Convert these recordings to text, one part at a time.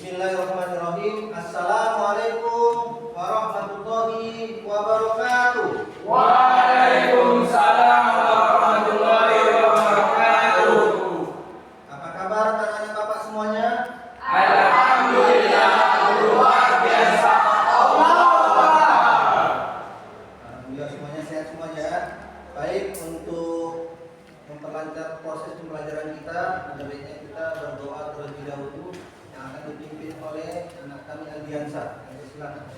Bismillahirrahmanirrahim. Assalamualaikum warahmatullahi wabarakatuh. Waalaikumsalam warahmatullahi wabarakatuh. Apa kabar anak-anak Bapak semuanya? Alhamdulillah luar biasa. Alhamdulillah semuanya sehat semuanya. Baik, untuk memperlancar proses pembelajaran kita, ada baiknya kita berdoa terlebih dahulu yang akan dipimpin oleh anak kami Aldiansa. Silakan.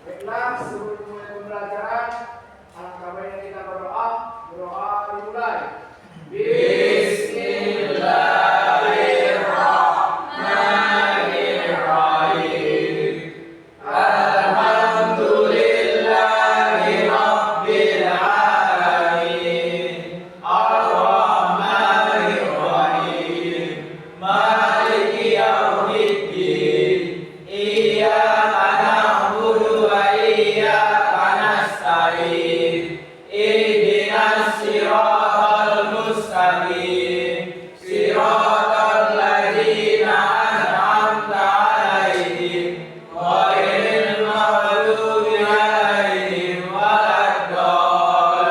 Baiklah, sebelum mulai pembelajaran, alangkah baiknya kita berdoa. Berdoa dimulai. Bismillahirrahmanirrahim. Alhamdulillahi rabbil alamin. Ar-Rahmanir-Rahim. Maliki yaumiddin. Iyyaka na'budu wa iyyaka nasta'in. Ihdinas siratal mustaqim. Siratal ladzina an'amta 'alaihim ghairil maghdubi 'alaihim waladdallin.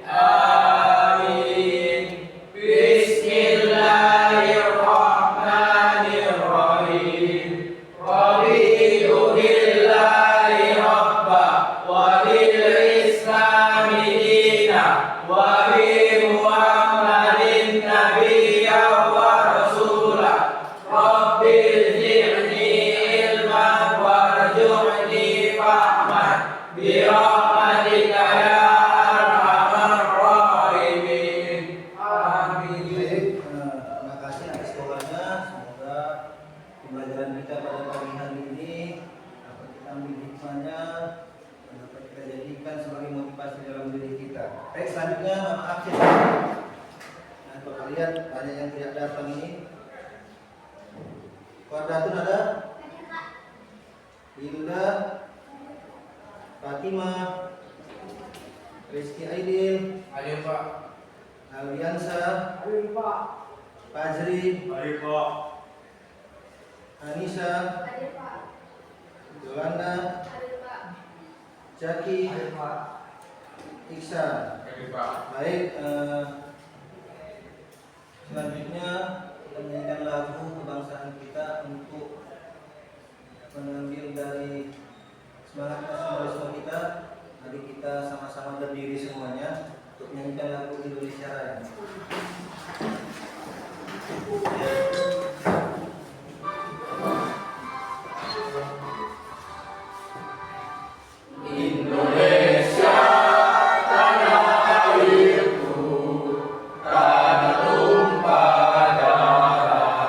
Amin. Bismillahirrahmanirrahim. Raditu billahi rabba wa bil islami dina wa bi Muhammadin nabiyya wa rasula. Rabbil zidni ilman warzuqni fahman bi rahmatika ya arhamar rahimin. Amin. Baik, terima kasih atas doanya. Semoga pembelajaran kita pada pagi hari ini dapat kita ambil hikmahnya dan dapat kita jadikan sebagai motivasi dalam diri kita. Baik, selanjutnya mama absen. Nah, untuk kalian banyak yang tidak datang ini. Kuadratun ada? Hilda, Fatimah, Rizky Aidil, Ayo Pak. Aldiansa, Ayo Pak. Fajri, Ayo Pak. Anissa, Yolanda, Jaki, Iksan. Ayo Pak. Baik, selanjutnya kita menyanyikan lagu kebangsaan kita untuk mengambil dari semangat nasionalisme kita. Mari kita sama-sama berdiri semuanya untuk menyanyikan lagu Indonesia Raya. Indonesia tanah airku, tanah tumpah darah.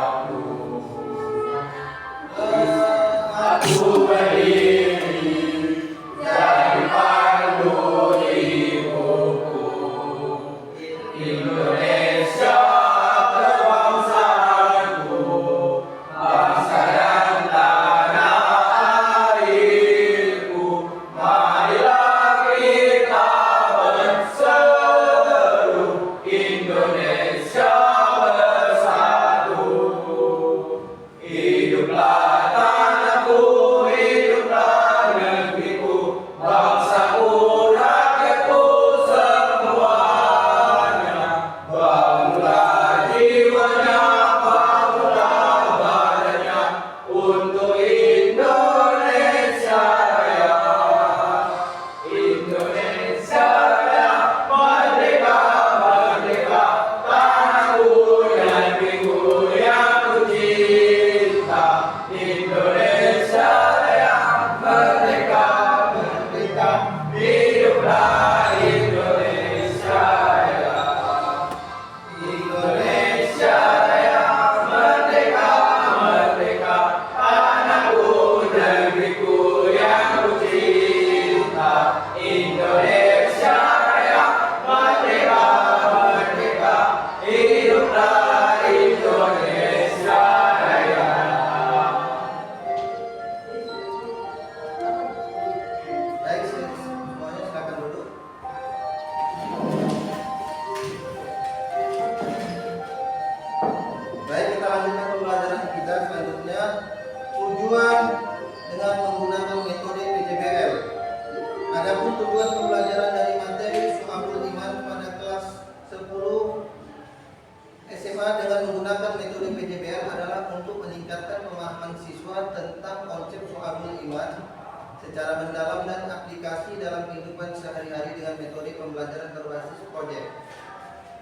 secara mendalam dan aplikasi dalam kehidupan sehari-hari dengan metode pembelajaran berbasis proyek.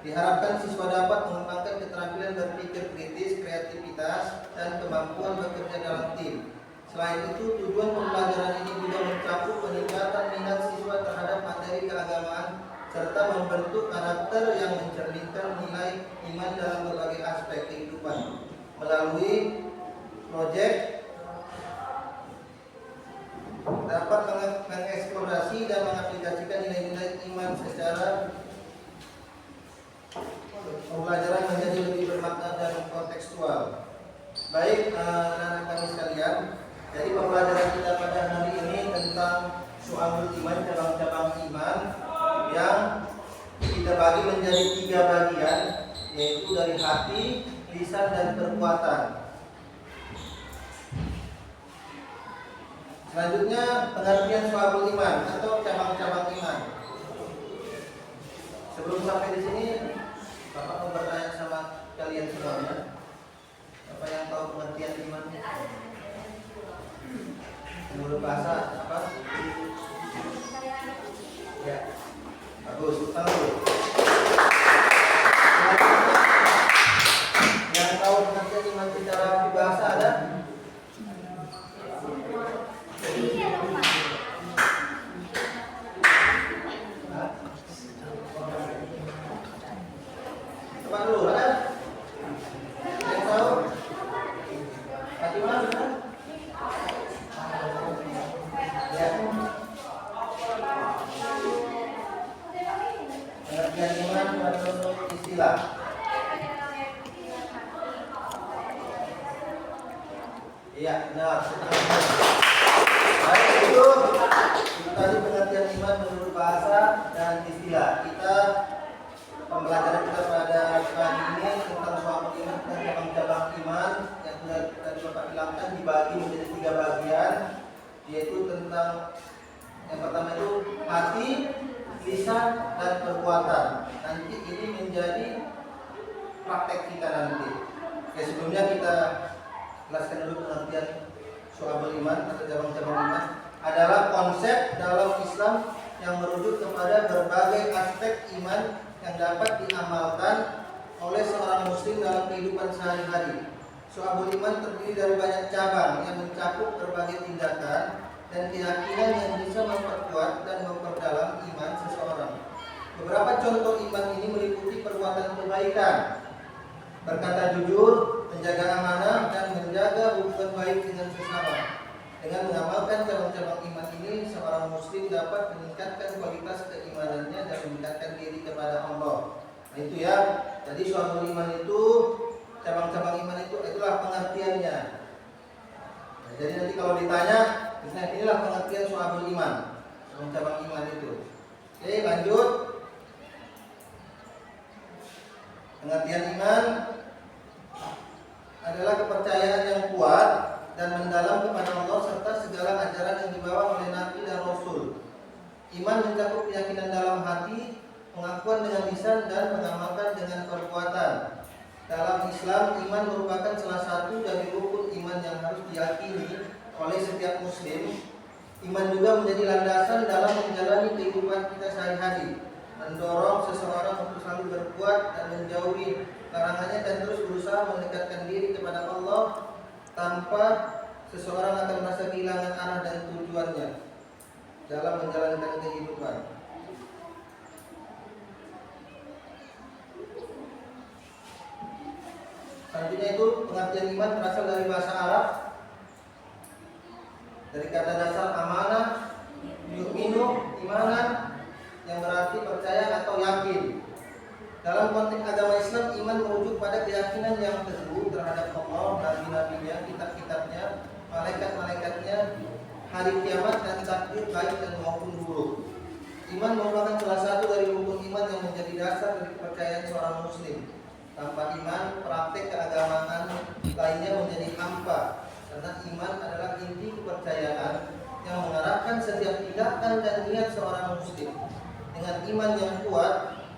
Diharapkan siswa dapat mengembangkan keterampilan berpikir kritis, kreativitas, dan kemampuan bekerja dalam tim. Selain itu, tujuan pembelajaran ini juga mencakup peningkatan minat siswa terhadap materi keagamaan serta membentuk karakter yang mencerminkan nilai iman dalam berbagai aspek kehidupan. Melalui proyek dapat mengeksplorasi dan mengaplikasikan nilai-nilai iman secara pembelajaran menjadi lebih bermakna dan kontekstual. Baik, anak-anak kami sekalian, jadi pembelajaran kita pada hari ini tentang Syu'abul Iman, cabang-cabang iman yang kita bagi menjadi 3 bagian, yaitu dari hati, lisan, dan perbuatan. Selanjutnya pengertian Syu'abul Iman atau cabang-cabang iman. Sebelum sampai di sini, Bapak mau bertanya sama kalian semuanya. Bapak yang tahu pengertian iman? Menurut bahasa apa? Ya, bagus. Tahu. Yang tahu pengertian iman secara bahasa ada? Coba dulu, ada? Yang tahu? Fatimah, benar? Ya. Pengertian iman menurut istilah. Iya, benar. Baik, itu tadi pengertian iman menurut bahasa dan istilah. Pembelajaran kita pada kali ini tentang Syu'abul Iman dan cabang-cabang iman yang sudah tadi Bapak bilangkan dibagi menjadi 3 bagian, yaitu tentang yang pertama itu hati, lisan, dan perbuatan. Nanti ini menjadi praktek kita nanti. Oke, sebelumnya kita jelaskan dulu pengertian Syu'abul Iman atau cabang-cabang iman adalah konsep dalam Islam yang merujuk kepada berbagai aspek iman yang dapat diamalkan oleh seorang muslim dalam kehidupan sehari-hari. Syu'abul Iman terdiri dari banyak cabang yang mencakup berbagai tindakan dan keyakinan yang bisa memperkuat dan memperdalam iman seseorang. Beberapa contoh iman ini meliputi perbuatan kebaikan, berkata jujur, menjaga amanah, dan menjaga hubungan baik dengan sesama. Dengan mengamalkan cabang-cabang iman ini, seorang muslim dapat meningkatkan kualitas keimanannya dan mendekatkan diri kepada Allah. Nah itu ya, jadi Syu'abul Iman itu, cabang-cabang iman itu, itulah pengertiannya. Nah, jadi nanti kalau ditanya, misalnya inilah pengertian Syu'abul Iman, cabang-cabang iman itu. Oke, lanjut. Pengertian iman adalah kepercayaan yang kuat dan mendalam kepada Allah serta segala ajaran yang dibawa oleh Nabi dan Rasul. Iman mencakup keyakinan dalam hati, pengakuan dengan lisan, dan mengamalkan dengan perbuatan. Dalam Islam, iman merupakan salah satu dari rukun iman yang harus diyakini oleh setiap muslim. Iman juga menjadi landasan dalam menjalani kehidupan kita sehari-hari, mendorong seseorang untuk selalu berbuat dan menjauhi larangannya dan terus berusaha mendekatkan diri kepada Allah tanpa seseorang akan merasa kehilangan arah dan tujuannya dalam menjalankan kehidupan. Selanjutnya itu pengertian iman berasal dari bahasa Arab, dari kata dasar amanah, yu'minu, imanan, yang berarti percaya atau yakin. Dalam konteks agama Islam, iman merujuk pada keyakinan yang teguh terhadap Allah, nabi-nabinya, kitab-kitabnya, malaikat-malaikatnya, hari kiamat, dan takdir baik dan maupun buruk. Iman merupakan salah satu dari rukun iman yang menjadi dasar dari kepercayaan seorang muslim. Tanpa iman, praktek keagamaan lainnya menjadi hampa, karena iman adalah inti kepercayaan yang mengarahkan setiap tindakan dan niat seorang muslim. Dengan iman yang kuat,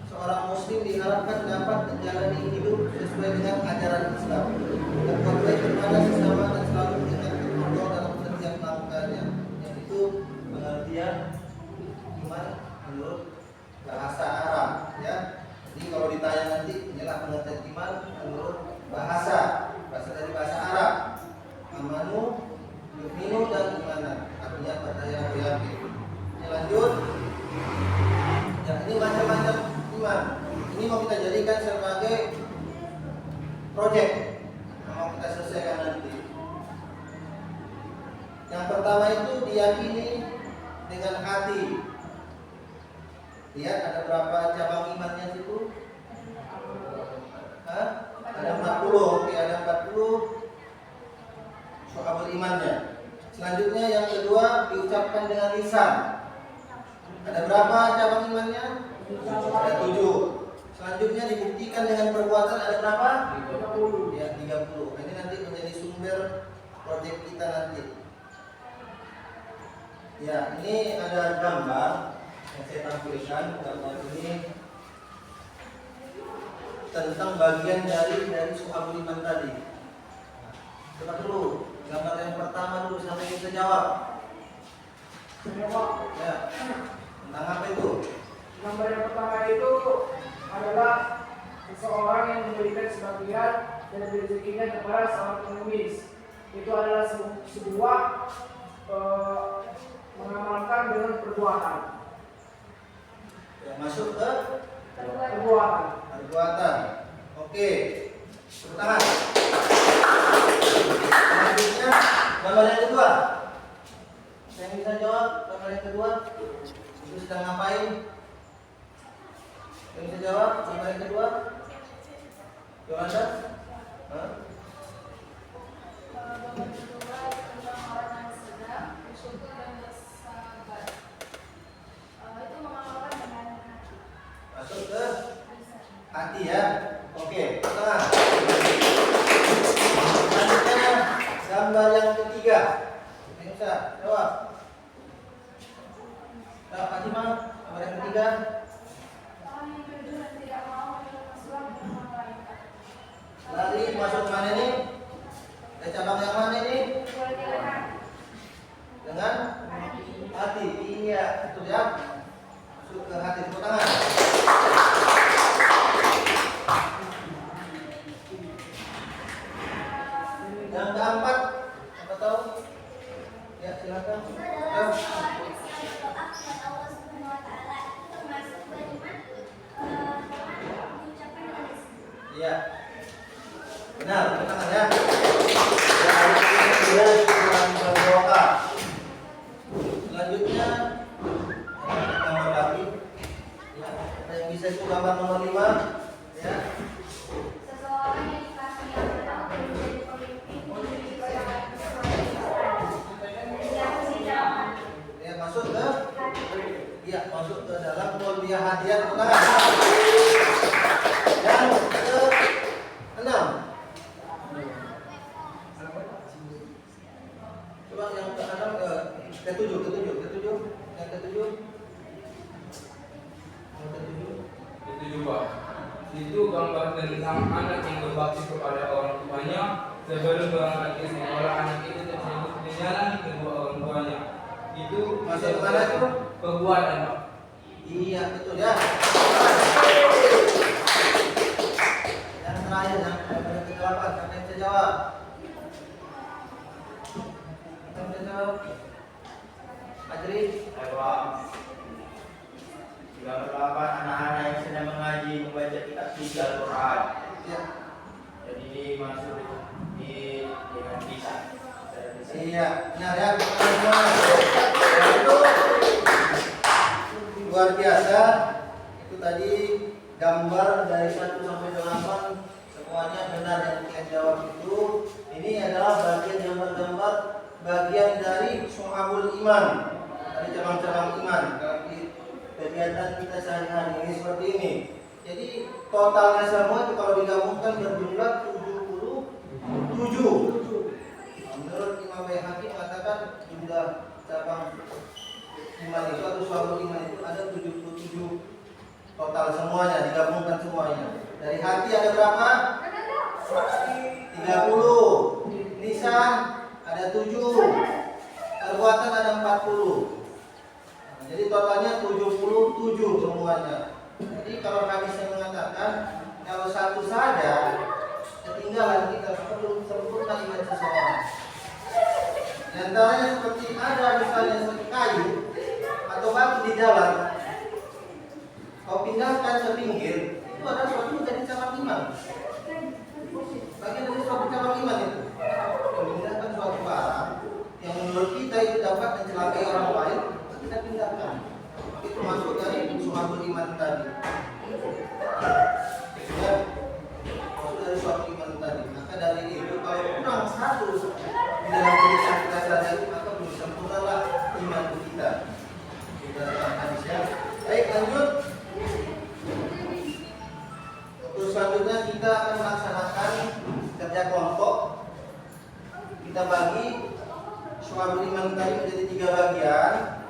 seorang muslim diharapkan dapat menjalani hidup sesuai dengan ajaran Islam, berbuat baik kepada sesama dan selalu mengingatkan Allah dalam setiap langkahnya, yaitu diyakini dengan hati. Lihat ada berapa cabang imannya situ? Hah? Ada 40. Oke, ada 40 syu'abul imannya. Selanjutnya yang kedua diucapkan dengan lisan. Ada berapa cabang imannya? Ada 7. Selanjutnya dibuktikan dengan perbuatan ada berapa? 30. Ya, 30. Ini nanti menjadi sumber proyek kita nanti. Ya, ini ada gambar yang saya tampilkan. Gambar ini tentang bagian dari syu'abul iman tadi. Coba dulu, gambar yang pertama dulu sampai kita jawab. Ya, tentang apa itu? Gambar yang pertama itu adalah seseorang yang memberikan sebagian dari rezekinya kepada seorang pengemis. Itu adalah sebuah mengamalkan dengan perbuatan. Ya, masuk ke perbuatan. Oke. Tepuk tangan. Selanjutnya gambar yang kedua. Yang bisa jawab gambar yang kedua? Itu sedang ngapain? Yang bisa jawab gambar yang kedua? Yolanda? Hah? Gambar kedua tentang orang yang sedang bersyukur dan bersabar. Itu mengamalkan dengan hati. Masuk ke hati ya. Oke, tengah. Selanjutnya gambar yang ketiga. Yang bisa jawab. Nah, Fatimah, gambar yang ketiga. Orang yang jujur dan tidak mau menerima suap dan membaikan. Lari masuk mana ini? Ada cabang yang mana ini? Dengan hati. Iya, betul ya. Masuk ke hati. Tepuk tangan. Yang keempat, apa tahu? Ya, silakan. Ya. Iya. Benar, tepuk tangan ya. Berdoa. Selanjutnya gambar lagi. Ya, ada yang bisa itu gambar nomor 5 ya. Seseorang yang dikasih amanah untuk menjadi pemimpin di masyarakat Ya, masuk ke iya, masuk ke dalam kolbiah hadiah tangan. Yang ke-6. Coba yang ke-6 ke-7. Yang ke-7. Itu juga. Itu gambar tentang anak yang berbakti kepada orang tuanya sebelum berangkat ke sekolah. Anak itu tersebut menjalani kedua orang tuanya. Itu Masuk ke mana itu? perbuatan, Pak. Iya, betul ya. Yang terakhir, yang ke-8, siapa yang bisa jawab? Siapa yang bisa jawab? Ajri? Gambar 8 anak-anak yang sedang mengaji membaca kitab suci Al-Quran. Ya. Jadi ini masuk di dengan bisa. Iya, benar ya. Semua. Itu luar biasa. Itu tadi gambar dari 1 sampai 8 semuanya benar yang kalian jawab itu. Ini adalah bagian gambar-gambar bagian dari syu'abul iman, dari cabang-cabang iman dalam kegiatan kita sehari-hari ini seperti ini. Jadi totalnya semua itu kalau digabungkan berjumlah 77. Menurut Imam Baihaqi mengatakan jumlah cabang iman itu atau syu'abul iman itu ada 77 total semuanya, digabungkan semuanya. Dari hati ada berapa? 30. Lisan ada 7. Perbuatan ada 40. Jadi totalnya 77 semuanya. Jadi kalau hadisnya mengatakan kalau satu saja ketinggalan kita perlu sempurna iman seseorang. Di antaranya seperti ada misalnya seperti kayu atau batu di jalan, kau pindahkan sepinggir, itu adalah suatu dari cabang iman. Bagian dari suatu cabang iman itu. Kau pindahkan suatu barang yang menurut kita itu dapat mencelakai satu di dalam tulisan kita saja, maka belum sempurnalah iman kita. Kita hadis ya. Baik, lanjut. Untuk selanjutnya kita akan melaksanakan kerja kelompok. Kita bagi syu'abul iman tadi menjadi 3 bagian.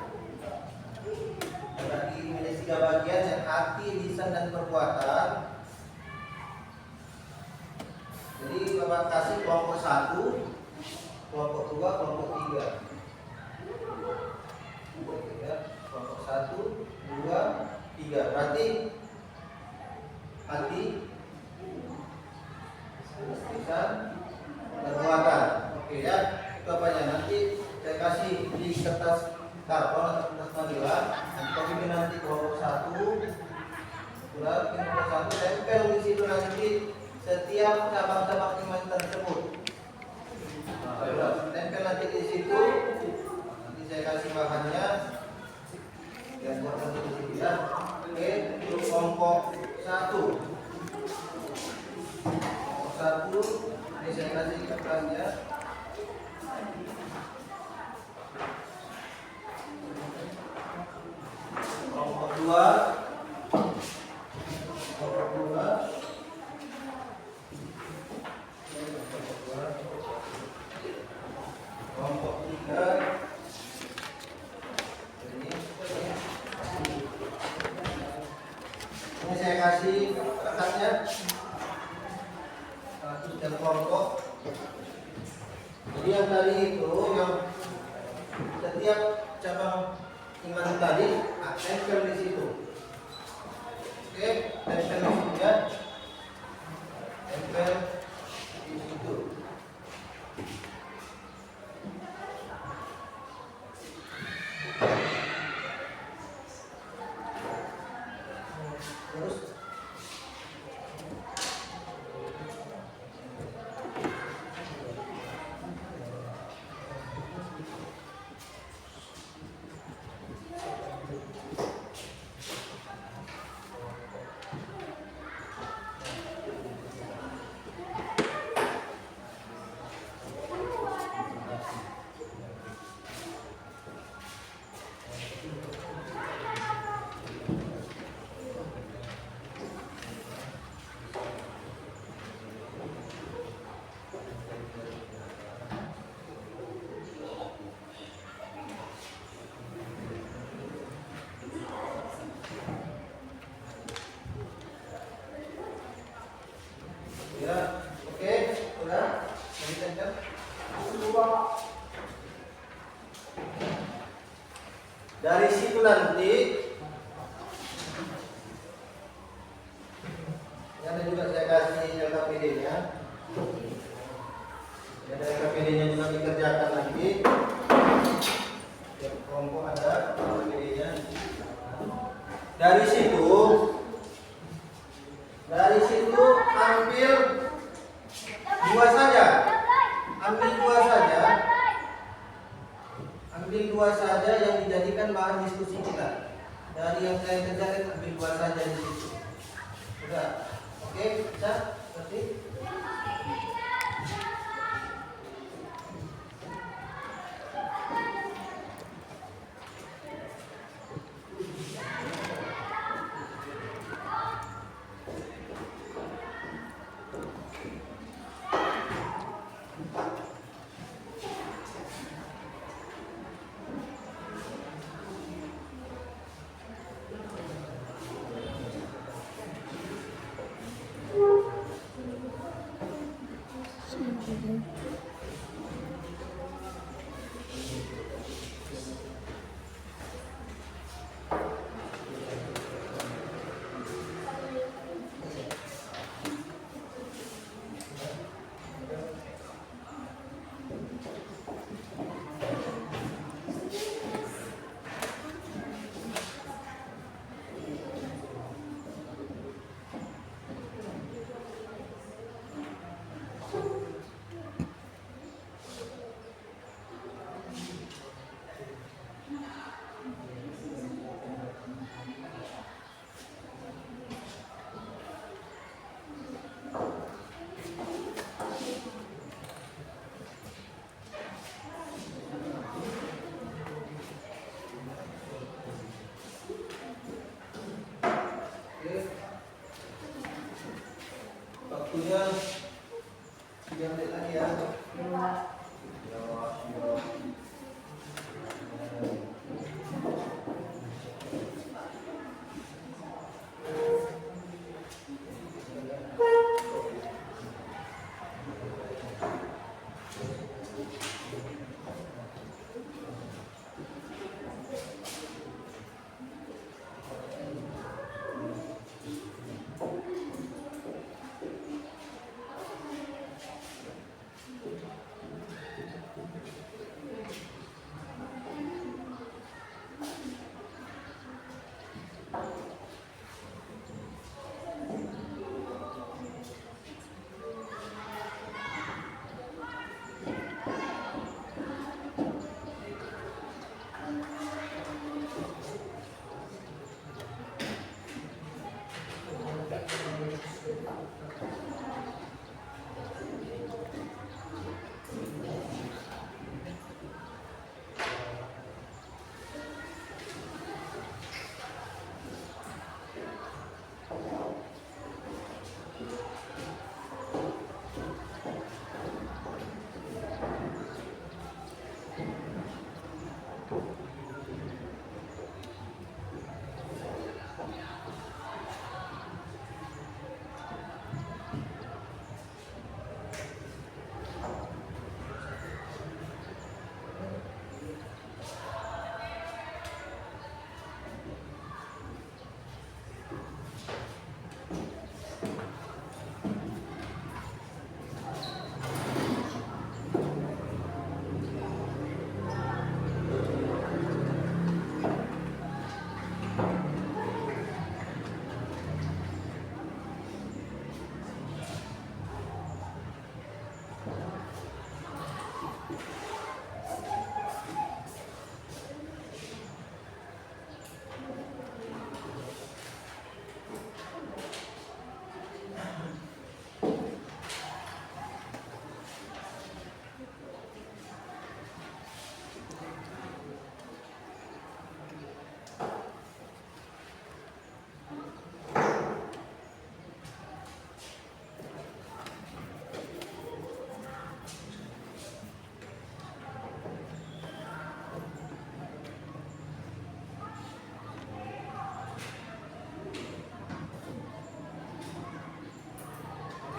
Bagi menjadi 3 bagian yang hati, lisan dan perbuatan. Jadi Bapak kasih kelompok 1, kelompok 2, kelompok 3. Kelompok 1, 2, 3. Berarti hati, lisan, perbuatan. Oke ya, itu apanya? Nanti saya kasih di kertas karton atau kertas manila. Nanti kau pilih nanti kelompok 1, surat kelompok 1, tempel di situ nanti setiap cabang-cabang iman tersebut. Nah, tempel nanti di situ. Nanti saya kasih bahannya. Dan buat nanti di situ ya. Oke, untuk kelompok 1. Kelompok 1, ini saya kasih kertasnya. Kelompok 2. Kelompok 2. Kelompok 3. Ini saya kasih kertasnya. Dan kelompok. Jadi yang tadi itu yang setiap cabang iman tadi tempel di situ. Oke, tempel di situ ya. Tempel di situ. Terus ya, oke, udah. Jadi tempel. Dari situ nanti ada juga saya kasih LKPD-nya. Ada LKPD-nya juga dikerjakan nanti. Tiap kelompok ada LKPD-nya. Dari situ ambil 2 saja. Ambil 2 saja. Ambil 2 saja yang dijadikan bahan diskusi kita. Dari yang saya kerjakan ambil 2 saja di situ. Sudah. Oke, bisa? Seperti lagi ya.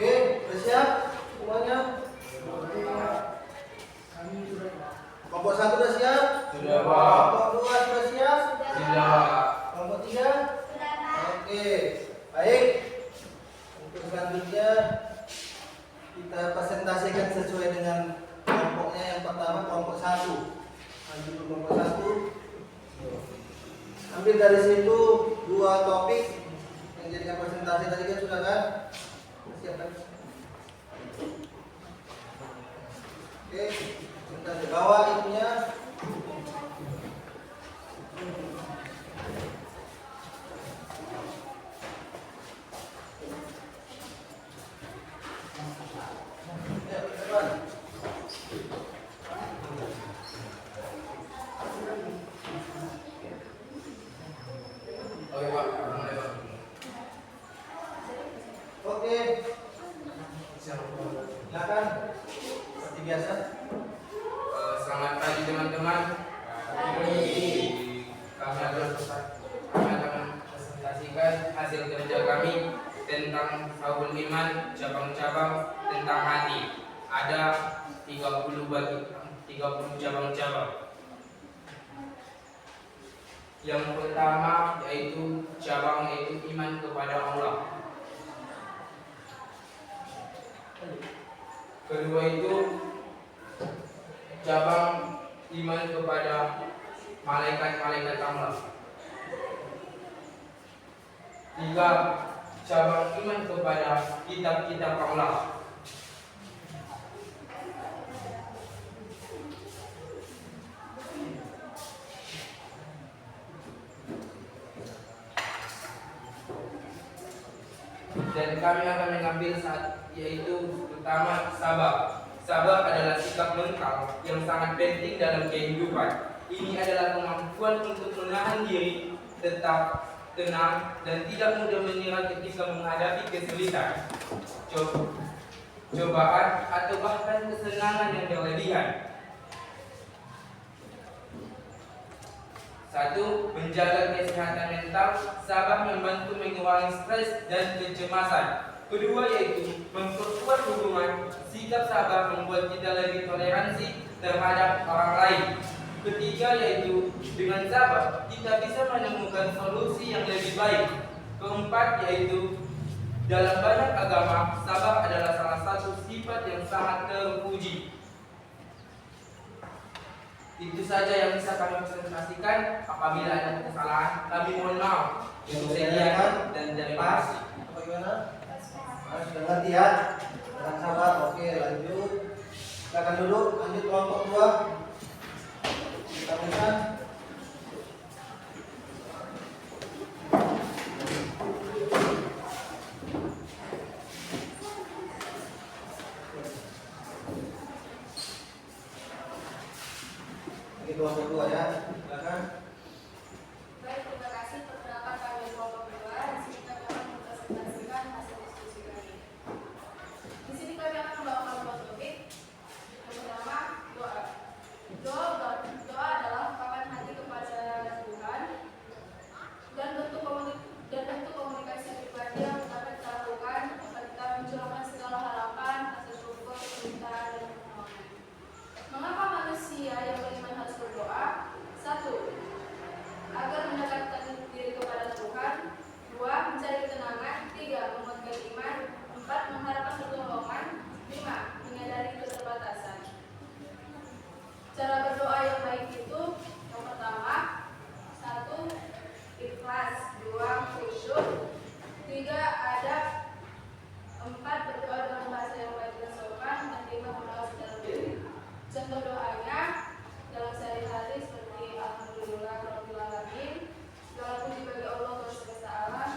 Oke, sudah siap semuanya? Kelompok 1 sudah siap? Sudah, Pak. Kelompok 2 sudah siap? Sudah. Kelompok 3? Oke, baik. Untuk selanjutnya kita presentasikan sesuai dengan kelompoknya. Yang pertama kelompok 1. Lanjut ke kelompok 1. Ambil dari situ 2 topik yang jadikan presentasi tadi kan sudah kan? Siapkan. Oke, kita bawa itunya. Ya, teman. Oke, Pak. Mulai, Pak. Oke. Silakan. Seperti biasa. Selamat pagi teman-teman. Kami akan presentasikan hasil kerja kami tentang Faul Iman, cabang-cabang tentang hati. Ada 30 cabang-cabang. Yang pertama yaitu iman kepada Allah. Kedua itu cabang iman kepada malaikat-malaikat Allah. 3. Cabang iman kepada kitab-kitab Allah. 4. Dan kami akan mengambil yaitu pertama sabar. Sabar adalah sikap mental yang sangat penting dalam kehidupan. Ini adalah kemampuan untuk menahan diri, tetap tenang dan tidak mudah menyerah ketika menghadapi kesulitan. cobaan, atau bahkan kesenangan yang berlebihan. 1. Menjaga kesehatan mental, sabar membantu mengurangi stres dan kecemasan. Kedua yaitu memperkuat hubungan, sikap sabar membuat kita lebih toleransi terhadap orang lain. Ketiga yaitu dengan sabar kita bisa menemukan solusi yang lebih baik. Keempat yaitu dalam banyak agama, sabar adalah salah satu sifat yang sangat terpuji. Itu saja yang bisa kami presentasikan. Apabila ada kesalahan, kami mohon maaf. Untuk sekian dan terima kasih. Bagaimana? Sudah ngerti ya? Dengan sabar. Oke, lanjut. Silakan duduk. Lanjut kelompok 2. Kita lihat. Ini kelompok 2 ya. Silakan. Baik, terima kasih. Perkenalkan kami kelompok 2. Di sini kami akan mempresentasikan hasil diskusi kami. Di sini kami akan membawakan dua topik. Yang pertama, doa. Doa adalah ungkapan hati kepada Tuhan dan bentuk komunikasi pribadi yang dapat kita lakukan agar kita mencurahkan segala harapan, rasa syukur, permintaan, dan permohonan. Mengapa manusia yang beriman harus berdoa? 1. Agar mendekatkan diri kepada Tuhan. 2. Mencari ketenangan. 3. Menguatkan iman. 4. Mengharapkan pertolongan. 5. Menyadari keterbatasan. Cara berdoa yang baik itu yang pertama, 1. Ikhlas. 2. Khusyuk. 3. Adab. 4. Berdoa dalam bahasa yang baik dan sopan. Dan 5. Berdoa secara diri. Contoh doanya dalam sehari-hari seperti Alhamdulillah Rabbil Alamin, segala puji bagi Allah Tuhan semesta alam.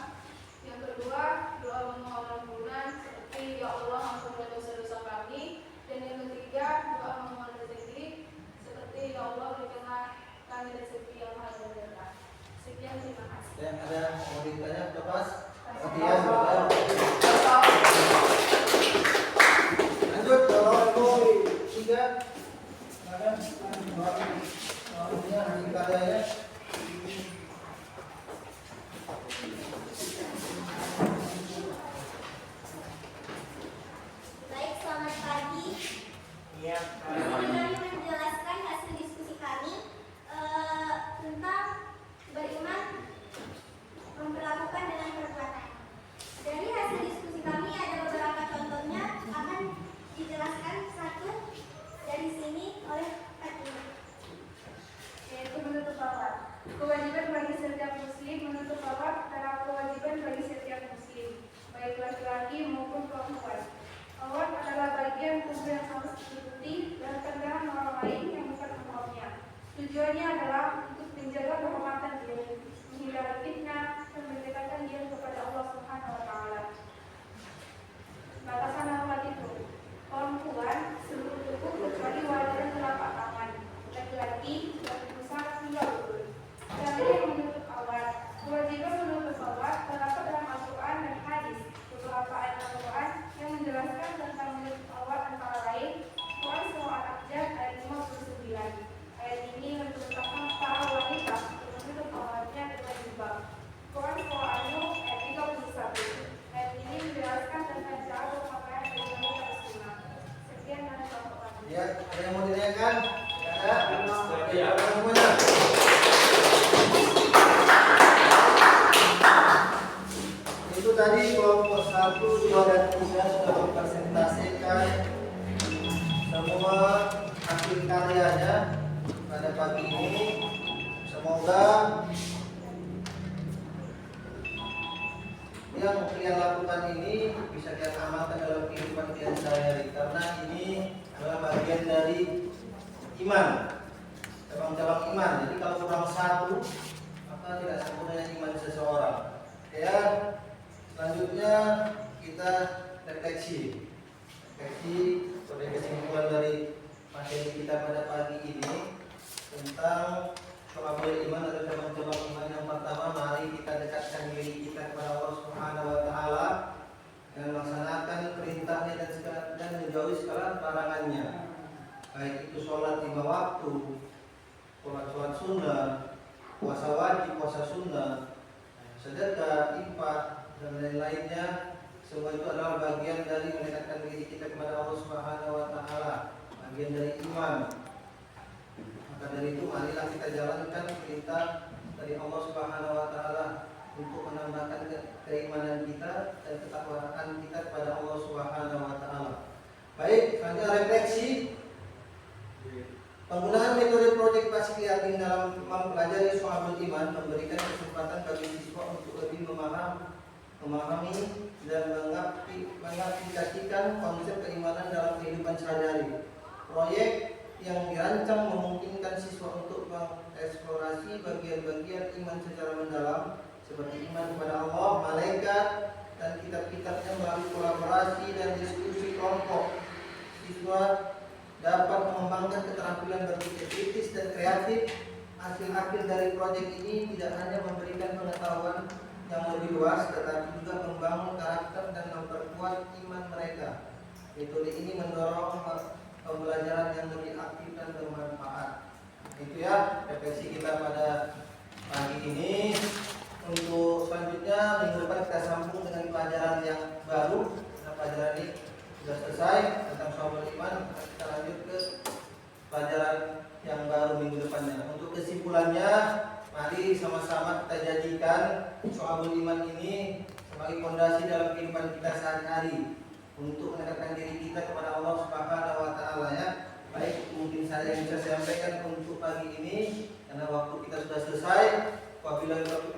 Yang kedua, doa memohon ampunan seperti ya Allah ampunilah dosa-dosa kami. Dan yang ketiga, doa memohon rezeki seperti ya Allah berikanlah kami rezeki yang maha berkah. Sekian, terima kasih. Yang ada mau ditanya, lepas. Kemudian sudah. Lanjut kelompok 3. Silakan. Soalnya hasil karyanya. Baik, selamat pagi. Iya. Kami menjelaskan hasil diskusi kami tentang beriman memperlakukan dengan perbuatan. Dari hasil diskusi kami ada beberapa contohnya akan dijelaskan satu dari sini oleh Fatimah, yaitu menutup aurat. Kewajiban bagi setiap muslim menutup aurat adalah kewajiban bagi setiap muslim, baik laki-laki maupun perempuan. Aurat adalah bagian tubuh yang harus ditutupi dan pandangan orang lain yang bukan mahramnya. Tujuannya adalah untuk menjaga kehormatan diri, menghindari fitnah, dan mendekatkan diri kepada Allah Subhanahu wa Ta'ala. Batasan aurat itu perempuan seluruh tubuh kecuali wajah dan telapak tangan, laki-laki dari pusat hingga lutut. Cara yang menutup aurat. Kewajiban menutup aurat terdapat dalam Al-Quran dan hadis. Beberapa ayat Al-Quran yang menjelaskan tentang menutup aurat antara lain Quran Surah Al-Ahzab ayat 59. Ayat ini memperintahkan para wanita untuk menutup auratnya dengan jilbab. Quran Surah An-Nur ayat 31. Ayat ini menjelaskan tentang cara berpakaian dari wanita muslimah. Sekian dari kelompok kami. Ya, ada yang mau ditanyakan? Ada? Iya. Semuanya. Itu tadi kelompok 1, 2, dan 3 sudah mempresentasikan semua hasil karyanya pada pagi ini. Semoga yang kalian lakukan ini bisa kalian amalkan dalam kehidupan kalian sehari-hari, karena ini adalah bagian dari iman, cabang-cabang iman. Jadi kalau kurang satu, maka tidak sempurnanya iman seseorang. Ya, selanjutnya kita refleksi sebagai kesimpulan dari materi kita pada pagi ini tentang sho'abul iman atau cabang-cabang iman. Yang pertama, mari kita dekatkan diri kita kepada Allah Subhanahu wa Ta'ala dengan melaksanakan perintahnya dan menjauhi segala larangannya, baik itu sholat 5 waktu, sholat sunnah, puasa wajib, puasa sunnah, sedekah, infak, dan lain-lainnya. Semua itu adalah bagian dari mendekatkan diri kita kepada Allah Subhanahu wa taala, bagian dari iman. Maka dari itu marilah kita jalankan perintah dari Allah Subhanahu wa taala untuk menambahkan keimanan kita dan ketakwaan kita kepada Allah Subhanahu wa taala. Baik, selanjutnya refleksi. Penggunaan metode proyek Pasiliatin dalam mempelajari Syu'abul Iman memberikan kesempatan bagi siswa untuk lebih memahami dan mengaplikasikan konsep keimanan dalam kehidupan sehari-hari. Proyek yang dirancang memungkinkan siswa untuk mengeksplorasi bagian-bagian iman secara mendalam seperti iman kepada Allah, malaikat, dan kitab-kitabnya melalui kolaborasi dan diskusi kelompok. Siswa dapat mengembangkan keterampilan berpikir kritis dan kreatif. Hasil akhir dari proyek ini tidak hanya memberikan pengetahuan yang lebih luas, tetapi juga membangun karakter dan memperkuat iman mereka. Metode ini mendorong pembelajaran yang lebih aktif dan bermanfaat. Itu ya refleksi kita pada pagi ini. Untuk selanjutnya minggu depan kita sambung dengan pelajaran yang baru. Nah, pelajaran ini sudah selesai tentang Syu'abul Iman. Kita lanjut ke pelajaran yang baru minggu depannya. Untuk kesimpulannya, mari sama-sama kita jadikan Syu'abul Iman ini sebagai fondasi dalam kehidupan kita sehari-hari untuk mendekatkan diri kita kepada Allah Subhanahu wa taala ya. Baik, mungkin saya yang bisa sampaikan untuk pagi ini karena waktu kita sudah selesai. Wabillahi taufiq